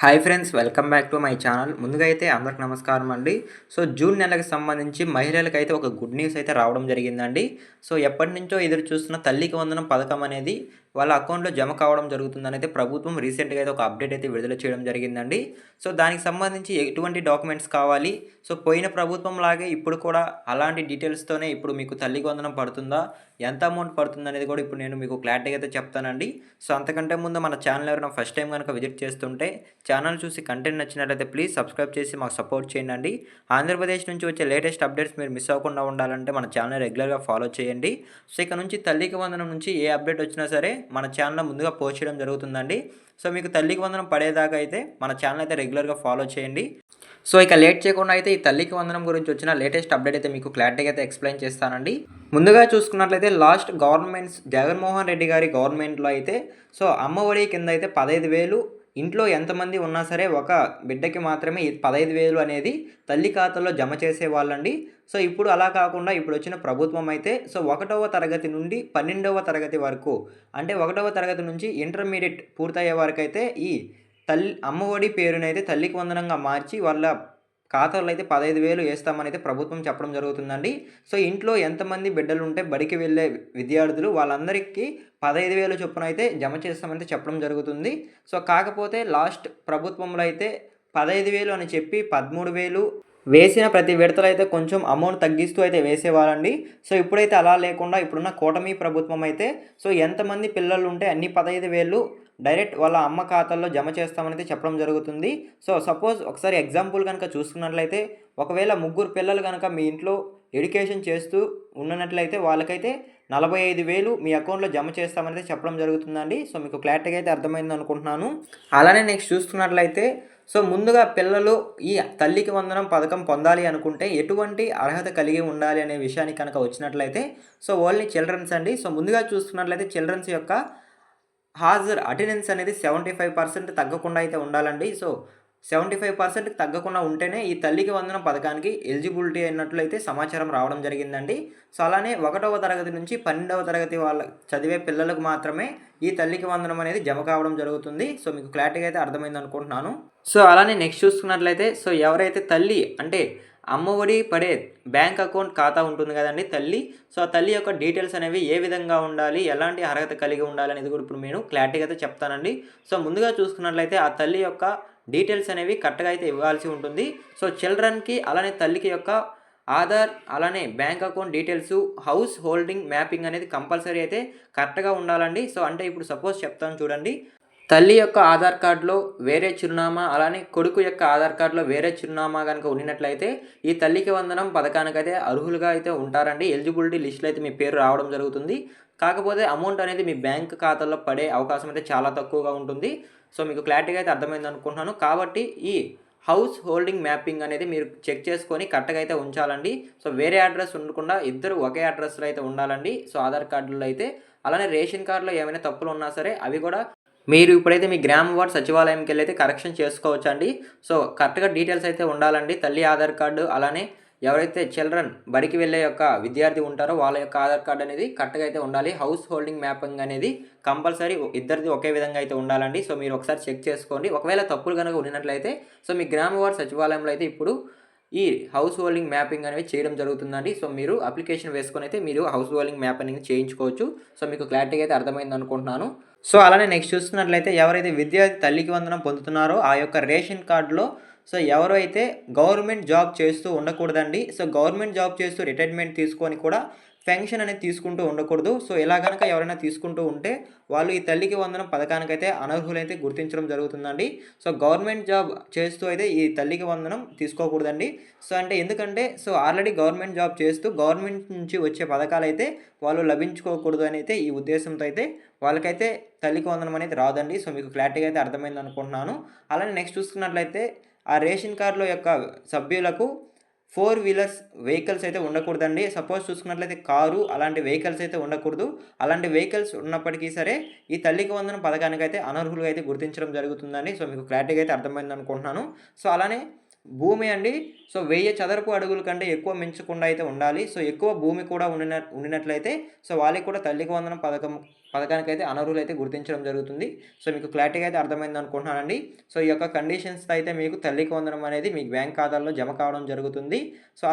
Hi friends, welcome back to my channel. ముందుగా అయితే అందరికి నమస్కారం అండి. సో జూన్ నెలకు సంబంధించి మహిళలకైతే ఒక గుడ్ న్యూస్ అయితే రావడం జరిగిందండి. సో ఎప్పటినుంచో ఎదురు చూస్తున్న తల్లికి వందనం పథకం అనేది వాళ్ళ అకౌంట్‌లో జమ కావడం జరుగుతుందని అయితే ప్రభుత్వం రీసెంట్‌గా అయితే ఒక అప్డేట్ అయితే విడుదల చేయడం జరిగిందండి. సో దానికి సంబంధించి ఎటువంటి డాక్యుమెంట్స్ కావాలి? సో పోయిన ప్రభుత్వం లాగే ఇప్పుడు కూడా అలాంటి డీటెయిల్స్‌తోనే ఇప్పుడు మీకు తల్లికి వందనం పడుతుందా? ఎంత అమౌంట్ పడుతుందనేది కూడా ఇప్పుడు నేను మీకు క్లారిటీగా అయితే చెప్తానండి. సో అంతకంటే ముందు మన ఛానల్ ఎవరైనా ఫస్ట్ టైం గనుక విజిట్ చేస్తుంటే ఛానల్ చూసి కంటెంట్ నచ్చినట్లయితే ప్లీజ్ సబ్స్క్రైబ్ చేసి మాకు సపోర్ట్ చేయండి. ఆంధ్రప్రదేశ్ నుంచి వచ్చే లేటెస్ట్ అప్డేట్స్ మీరు మిస్ అవ్వకుండా ఉండాలంటే మన ఛానల్ రెగ్యులర్గా ఫాలో చేయండి. సో ఇక నుంచి తల్లికి వందనం నుంచి ఏ అప్డేట్ వచ్చినా సరే మన ఛానల్లో ముందుగా పోస్ట్ చేయడం జరుగుతుందండి. సో మీకు తల్లికి వందనం పడేదాకా అయితే మన ఛానల్ అయితే రెగ్యులర్గా ఫాలో చేయండి. సో ఇక లేట్ చేయకుండా అయితే ఈ తల్లికి వందనం గురించి వచ్చిన లేటెస్ట్ అప్డేట్ అయితే మీకు క్లారిటీగా అయితే ఎక్స్ప్లెయిన్ చేస్తానండి. ముందుగా చూసుకున్నట్లయితే లాస్ట్ గవర్నమెంట్స్ జగన్మోహన్ రెడ్డి గారి గవర్నమెంట్లో అయితే సో అమ్మఒడి కింద అయితే 15,000 ఇంట్లో ఎంతమంది ఉన్నా సరే ఒక బిడ్డకి మాత్రమే ఈ 15,000 అనేది తల్లి ఖాతాలో జమ చేసేవాళ్ళండి. సో ఇప్పుడు అలా కాకుండా ఇప్పుడు వచ్చిన ప్రభుత్వం అయితే సో 1వ తరగతి నుండి 12వ తరగతి వరకు, అంటే 1వ తరగతి నుంచి ఇంటర్మీడియట్ పూర్తయ్యే వరకైతే ఈ అమ్మఒడి పేరునైతే తల్లికి వందనంగా మార్చి వాళ్ళ ఖాతాలో అయితే 15,000 ఏస్తామనైతే ప్రభుత్వం చెప్పడం జరుగుతుందండి. సో ఇంట్లో ఎంతమంది బిడ్డలుంటే బడికి వెళ్ళే విద్యార్థులు వాళ్ళందరికీ 15,000 చొప్పున అయితే జమ చేస్తామని చెప్పడం జరుగుతుంది. సో కాకపోతే లాస్ట్ ప్రభుత్వంలో అయితే 15,000 అని చెప్పి 13,000 వేసిన ప్రతి విడతలో అయితే కొంచెం అమౌంట్ తగ్గిస్తూ అయితే వేసేవాళ్ళండి. సో ఇప్పుడైతే అలా లేకుండా ఇప్పుడున్న కూటమి ప్రభుత్వం అయితే సో ఎంతమంది పిల్లలు ఉంటే అన్ని 15,000 డైరెక్ట్ వాళ్ళ అమ్మ ఖాతాల్లో జమ చేస్తామని చెప్పడం జరుగుతుంది. సో సపోజ్ ఒకసారి ఎగ్జాంపుల్ కనుక చూసుకున్నట్లయితే ఒకవేళ ముగ్గురు పిల్లలు కనుక మీ ఇంట్లో ఎడ్యుకేషన్ చేస్తూ ఉన్నట్లయితే వాళ్ళకైతే 45,000 మీ అకౌంట్లో జమ చేస్తామని చెప్పడం జరుగుతుందండి. సో మీకు క్లారిటీగా అయితే అర్థమైంది అనుకుంటున్నాను. అలానే నెక్స్ట్ చూసుకున్నట్లయితే సో ముందుగా పిల్లలు ఈ తల్లికి వందనం పథకం పొందాలి అనుకుంటే ఎటువంటి అర్హత కలిగి ఉండాలి అనే విషయానికి కనుక వచ్చినట్లయితే సో ఓన్లీ చిల్డ్రన్స్ అండి. సో ముందుగా చూసుకున్నట్లయితే చిల్డ్రన్స్ యొక్క అటెండెన్స్ అనేది 75% తగ్గకుండా అయితే ఉండాలండి. సో 75% తగ్గకుండా ఉంటేనే ఈ తల్లికి వందనం పథకానికి ఎలిజిబిలిటీ అయినట్లయితే సమాచారం రావడం జరిగిందండి. సో అలానే 1వ తరగతి నుంచి 12వ తరగతి వాళ్ళ చదివే పిల్లలకు మాత్రమే ఈ తల్లికి వందనం అనేది జమ కావడం జరుగుతుంది. సో మీకు క్లారిటీగా అయితే అర్థమైంది అనుకుంటున్నాను. సో అలానే నెక్స్ట్ చూసుకున్నట్లయితే సో ఎవరైతే తల్లి అంటే అమ్మఒడి పడే బ్యాంక్ అకౌంట్ ఖాతా ఉంటుంది కదండి తల్లి. సో ఆ తల్లి యొక్క డీటెయిల్స్ అనేవి ఏ విధంగా ఉండాలి, ఎలాంటి అర్హత కలిగి ఉండాలి అనేది కూడా ఇప్పుడు నేను క్లారిటీగా అయితే చెప్తానండి. సో ముందుగా చూసుకున్నట్లయితే ఆ తల్లి యొక్క డీటెయిల్స్ అనేవి కరెక్ట్గా అయితే ఇవ్వాల్సి ఉంటుంది. సో చిల్డ్రన్కి అలానే తల్లికి యొక్క ఆధార్ అలానే bank account details, house holding mapping అనేది కంపల్సరీ అయితే కరెక్ట్గా ఉండాలండి. సో అంటే ఇప్పుడు సపోజ్ చెప్తాను చూడండి. తల్లి యొక్క ఆధార్ కార్డులో వేరే చిరునామా, అలానే కొడుకు యొక్క ఆధార్ కార్డులో వేరే చిరునామా కనుక ఉండినట్లయితే ఈ తల్లికి వందనం పథకానికైతే అర్హులుగా అయితే ఉంటారండి. ఎలిజిబిలిటీ లిస్టులో అయితే మీ పేరు రావడం జరుగుతుంది. కాకపోతే అమౌంట్ అనేది మీ బ్యాంక్ ఖాతాలో పడే అవకాశం అయితే చాలా తక్కువగా ఉంటుంది. సో మీకు క్లారిటీగా అయితే అర్థమైంది అనుకుంటున్నాను. కాబట్టి ఈ హౌస్ హోల్డింగ్ మ్యాపింగ్ అనేది మీరు చెక్ చేసుకొని కరెక్ట్గా అయితే ఉంచాలండి. సో వేరే అడ్రస్ ఉండకుండా ఇద్దరు ఒకే అడ్రస్లో అయితే ఉండాలండి. సో ఆధార్ కార్డులో అయితే అలానే రేషన్ కార్డులో ఏమైనా తప్పులు ఉన్నా సరే అవి కూడా మీరు ఇప్పుడైతే మీ గ్రామ వార్డ్ సచివాలయంకి వెళ్ళి అయితే కరెక్షన్ చేసుకోవచ్చండి. సో కరెక్ట్గా డీటెయిల్స్ అయితే ఉండాలండి. తల్లి ఆధార్ కార్డు అలానే ఎవరైతే చిల్డ్రన్ బడికి వెళ్ళే యొక్క విద్యార్థి ఉంటారో వాళ్ళ యొక్క ఆధార్ కార్డు అనేది కరెక్ట్గా అయితే ఉండాలి. హౌస్ హోల్డింగ్ మ్యాపింగ్ అనేది కంపల్సరీ ఇద్దరిది ఒకే విధంగా అయితే ఉండాలండి. సో మీరు ఒకసారి చెక్ చేసుకోండి. ఒకవేళ తప్పులు కనుక ఉన్నట్లయితే సో మీ గ్రామ వార్డ్ సచివాలయంలో అయితే ఇప్పుడు ఈ హౌస్ హోల్డింగ్ మ్యాపింగ్ అనేవి చేయడం జరుగుతుందండి. సో మీరు అప్లికేషన్ వేసుకొని అయితే మీరు హౌస్ హోల్డింగ్ మ్యాప్ అనేది చేయించుకోవచ్చు. సో మీకు క్లారిటీగా అయితే అర్థమైంది అనుకుంటున్నాను. సో అలానే నెక్స్ట్ చూస్తున్నట్లయితే ఎవరైతే విద్యార్థి తల్లికి వందనం పొందుతున్నారో ఆ యొక్క రేషన్ కార్డులో సో ఎవరైతే గవర్నమెంట్ జాబ్ చేస్తూ ఉండకూడదండి. సో గవర్నమెంట్ జాబ్ చేస్తూ రిటైర్మెంట్ తీసుకొని కూడా పెన్షన్ అనేది తీసుకుంటూ ఉండకూడదు. సో ఇలా కనుక ఎవరైనా తీసుకుంటూ ఉంటే వాళ్ళు ఈ తల్లికి వందనం పథకానికైతే అనర్హులైతే గుర్తించడం జరుగుతుందండి. సో గవర్నమెంట్ జాబ్ చేస్తూ అయితే ఈ తల్లికి వందనం తీసుకోకూడదండి. సో అంటే ఎందుకంటే సో ఆల్రెడీ గవర్నమెంట్ జాబ్ చేస్తూ గవర్నమెంట్ నుంచి వచ్చే పథకాలు అయితే వాళ్ళు లభించుకోకూడదు అని అయితే ఈ ఉద్దేశంతో అయితే వాళ్ళకైతే తల్లికి వందనం అనేది రాదండి. సో మీకు క్లారిటీగా అయితే అర్థమైంది అనుకుంటున్నాను. అలానే నెక్స్ట్ చూసుకున్నట్లయితే ఆ రేషన్ కార్డులో యొక్క సభ్యులకు 4 వీలర్స్ వెహికల్స్ అయితే ఉండకూడదండి. సపోజ్ చూసుకున్నట్లయితే కారు అలాంటి వెహికల్స్ అయితే ఉండకూడదు. అలాంటి వెహికల్స్ ఉన్నప్పటికీ సరే ఈ తల్లికి వందనం పథకానికి అయితే అనర్హులుగా అయితే గుర్తించడం జరుగుతుందండి. సో మీకు క్లారిటీగా అయితే అర్థమైంది అనుకుంటున్నాను. సో అలానే భూమి అండి. సో 1000 చదరపు అడుగుల కంటే ఎక్కువ మించకుండా అయితే ఉండాలి. సో ఎక్కువ భూమి కూడా ఉండినట్లయితే సో వాళ్ళకి కూడా తల్లికి వందనం పథకానికైతే అనర్హులైతే గుర్తించడం జరుగుతుంది. సో మీకు క్లారిటీగా అయితే అర్థమైందనుకుంటున్నానండి. సో ఈ యొక్క కండిషన్స్‌తో అయితే మీకు తల్లికి వందనం అనేది మీ బ్యాంక్ ఖాతాల్లో జమ కావడం జరుగుతుంది. సో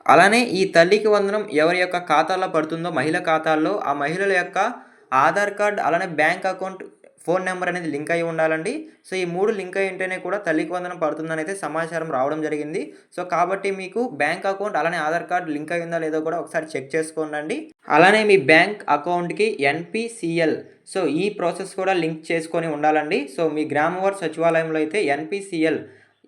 అలానే ఈ తల్లికి వందనం ఎవరి యొక్క ఖాతాలో పడుతుందో మహిళ ఖాతాల్లో, ఆ మహిళల యొక్క ఆధార్ కార్డ్ అలానే బ్యాంక్ అకౌంట్, ఫోన్ నెంబర్ అనేది లింక్ అయ్యి ఉండాలండి. సో ఈ 3 లింక్ అయ్యి ఉంటేనే కూడా తల్లికి వందనం పడుతుందని అయితే సమాచారం రావడం జరిగింది. సో కాబట్టి మీకు బ్యాంక్ అకౌంట్ అలానే ఆధార్ కార్డ్ లింక్ అయ్యిందా లేదో కూడా ఒకసారి చెక్ చేసుకోండి. అలానే మీ బ్యాంక్ అకౌంట్‌కి ఎన్‌పిసిఎల్ సో ఈ ప్రాసెస్ కూడా లింక్ చేసుకొని ఉండాలండి. సో మీ గ్రామ వార్డ్ సచివాలయంలో అయితే ఎన్‌పిసిఎల్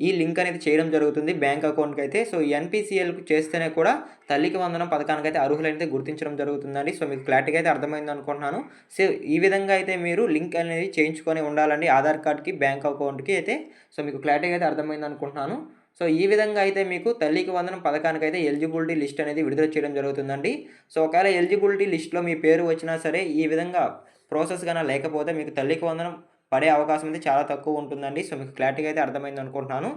ఈ లింక్ అనేది చేయడం జరుగుతుంది బ్యాంక్ అకౌంట్‌కి అయితే. సో ఈ ఎన్‌పిసిఎల్‌కి చేస్తేనే కూడా తల్లికి వందనం పథకానికైతే అర్హులైతే గుర్తించడం జరుగుతుందండి. సో మీకు క్లారిటీగా అయితే అర్థమైంది అనుకుంటున్నాను. సో ఈ విధంగా అయితే మీరు లింక్ అనేది చేయించుకొని ఉండాలండి ఆధార్ కార్డ్‌కి, బ్యాంక్ అకౌంట్‌కి అయితే. సో మీకు క్లారిటీగా అయితే అర్థమైంది అనుకుంటున్నాను. సో ఈ విధంగా అయితే మీకు తల్లికి వందనం పథకానికైతే ఎలిజిబిలిటీ లిస్ట్ అనేది విడుదల చేయడం జరుగుతుందండి. సో ఒకవేళ ఎలిజిబిలిటీ లిస్ట్‌లో మీ పేరు వచ్చినా సరే ఈ విధంగా ప్రాసెస్ గాన లేకపోతే మీకు తల్లికి వందనం పడే అవకాశం అయితే చాలా తక్కువ ఉంటుందండి. సో మీకు క్లారిటీగా అయితే అర్థమైంది అనుకుంటున్నాను.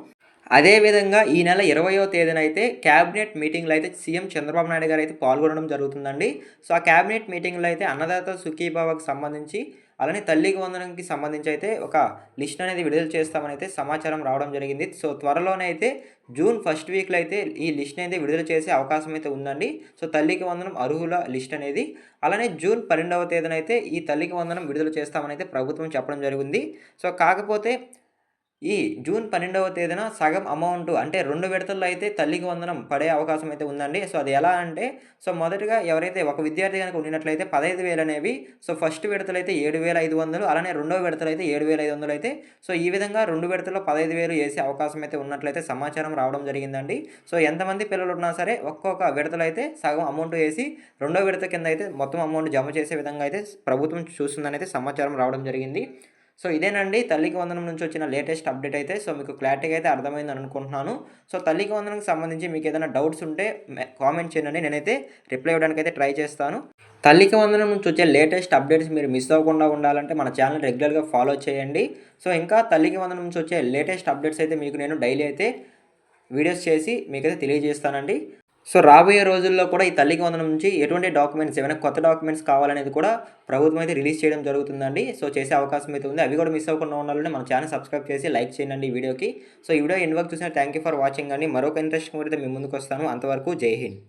అదేవిధంగా ఈ నెల 20వ తేదీన అయితే క్యాబినెట్ మీటింగ్‌లో అయితే సీఎం చంద్రబాబు నాయుడు గారు అయితే పాల్గొనడం జరుగుతుందండి. సో ఆ క్యాబినెట్ మీటింగ్‌లో అయితే అన్నదాత సుఖీభవకి సంబంధించి అలానే తల్లికి వందనంకి సంబంధించి అయితే ఒక లిస్ట్ అనేది విడుదల చేస్తామని అయితే సమాచారం రావడం జరిగింది. సో త్వరలోనే అయితే జూన్ ఫస్ట్ వీక్‌లో అయితే ఈ లిస్ట్ అనేది విడుదల చేసే అవకాశం అయితే ఉందండి. సో తల్లికి వందనం అర్హుల లిస్ట్ అనేది. అలానే జూన్ 12వ తేదీన అయితే ఈ తల్లికి వందనం విడుదల చేస్తామని అయితే ప్రభుత్వం చెప్పడం జరిగింది. సో కాకపోతే ఈ జూన్ 12వ తేదీన సగం అమౌంట్ అంటే 2 విడతల్లో అయితే తల్లికి వందనం పడే అవకాశం అయితే ఉందండి. సో అది ఎలా అంటే సో మొదటగా ఎవరైతే ఒక విద్యార్థి గనుక ఉండినట్లయితే 15,000 అనేవి సో ఫస్ట్ విడతలైతే 7,500 అలానే రెండవ విడతలైతే 7,500 అయితే సో ఈ విధంగా 2 విడతల్లో 15,000 ఏసే అవకాశం అయితే ఉన్నట్లయితే సమాచారం రావడం జరిగిందండి. సో ఎంతమంది పిల్లలు ఉన్నా సరే ఒక్కొక్క విడతలో అయితే సగం అమౌంట్ ఏసి రెండో విడత కింద అయితే మొత్తం అమౌంట్ జమ చేసే విధంగా అయితే ప్రభుత్వం చూస్తుందని అయితే సమాచారం రావడం జరిగింది. సో ఇదేనండి తల్లికి వందనం నుంచి వచ్చిన లేటెస్ట్ అప్డేట్ అయితే. సో మీకు క్లారిటీగా అయితే అర్థమైందని అనుకుంటున్నాను. సో తల్లికి వందనంకి సంబంధించి మీకు ఏదైనా డౌట్స్ ఉంటే కామెంట్ చేయండి. నేనైతే రిప్లై ఇవ్వడానికి అయితే ట్రై చేస్తాను. తల్లికి వందనం నుంచి వచ్చే లేటెస్ట్ అప్డేట్స్ మీరు మిస్ అవ్వకుండా ఉండాలంటే మన ఛానల్ రెగ్యులర్గా ఫాలో చేయండి. సో ఇంకా తల్లికి వందనం నుంచి వచ్చే లేటెస్ట్ అప్డేట్స్ అయితే మీకు నేను డైలీ అయితే వీడియోస్ చేసి మీకైతే తెలియజేస్తానండి. సో రాబోయే రోజుల్లో కూడా ఈ తల్లికి వందనం నుంచి ఎటువంటి డాక్యుమెంట్స్ ఏమైనా కొత్త డాక్యుమెంట్స్ కావాలనేది కూడా ప్రభుత్వం అయితే రిలీజ్ చేయడం జరుగుతుందండి. సో చేసే అవకాశం అయితే ఉంది. అవి కూడా మిస్ అవ్వకుండా ఉండాలంటే మన ఛానల్ సబ్స్క్రైబ్ చేసి లైక్ చేయండి ఈ వీడియోకి. సో ఈ వీడియో ఎండ్ వరకు చూసిన థ్యాంక్ యూ ఫర్ వాచింగ్ అండి. మరొక ఇంట్రెస్టింగ్ వీడియోతో మీ ముందుకు వస్తాను. అంతవరకు జై హింద్.